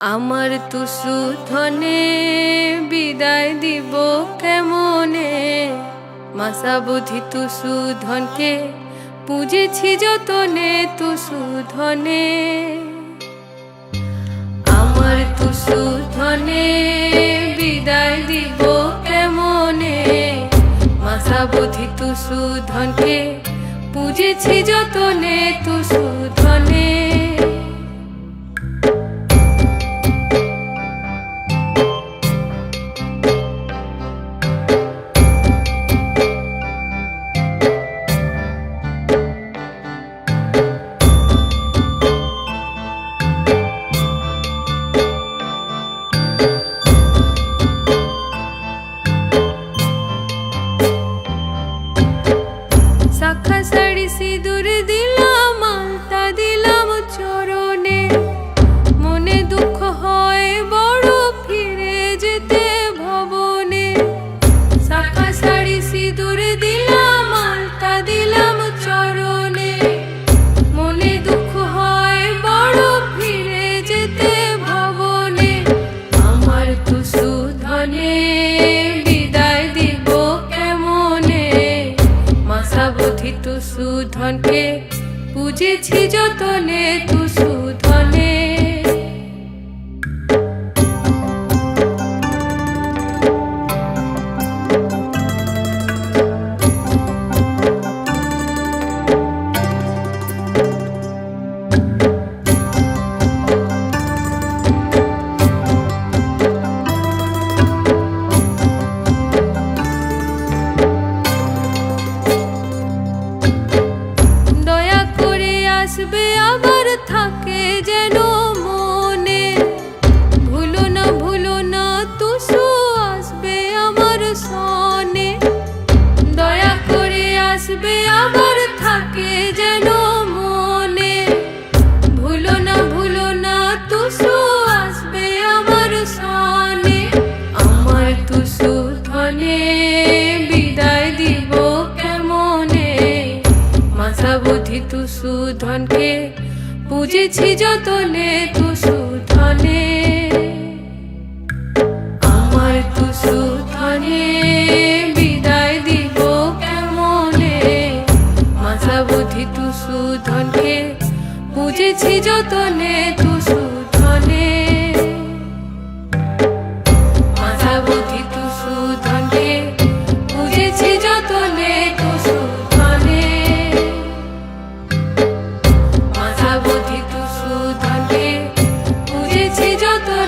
আমার তুসু ধনে বিদায় দিব কেমনে, মাসা বুদ্ধি তুসু ধনকে পুজেছি যতনে তুসু ধনে। আমার তুসু ধনে বিদায় দিব কেমনে, মাসা বুদ্ধি তুসু ধনকে পুজেছি যতনে তুসু ধনে। শাখা শাড়ি সিঁদুর দিলাম, আলতা দিলাম চরণে, মনে দুঃখ হয় বড় ফিরে যেতে ভবনে। শাখা শাড়ি সিঁদুর দিলাম, আলতা দিলাম চরণে, মনে দুঃখ হয় বড় ফিরে যেতে ভবনে। আমার তুসু ধনে বিদায় দিব কেমনে, মাসা বুদ্ধি তুসু ধনকে পুজেছি যতনে তুসু ধনে। আসবে আবার থাকে যেন মনে, ভুলো না তুসু আসবে আমার সনে। দয়া করে আসবে আবার থাকে যেন মনে, ভুলো না তুসু আসবে আমার সনে। আমার তুসু ধনে বিদায় দিব কেমনে, মাসা বুদ্ধি তুসু ধনকে পুজেছি যতনে তুসু ধনে। আমার তুসু ধনে বিদায় দিব কেমনে, মাসা বুদ্ধি তুসু ধনকে পুজেছি যতনে তুসু ধনে। মাসা বুদ্ধি তুসু ধনকে পুজেছি যতনে তুসু ধনে। মাসা বুদ্ধি তুসু ধনকে পুজেছি যতনে।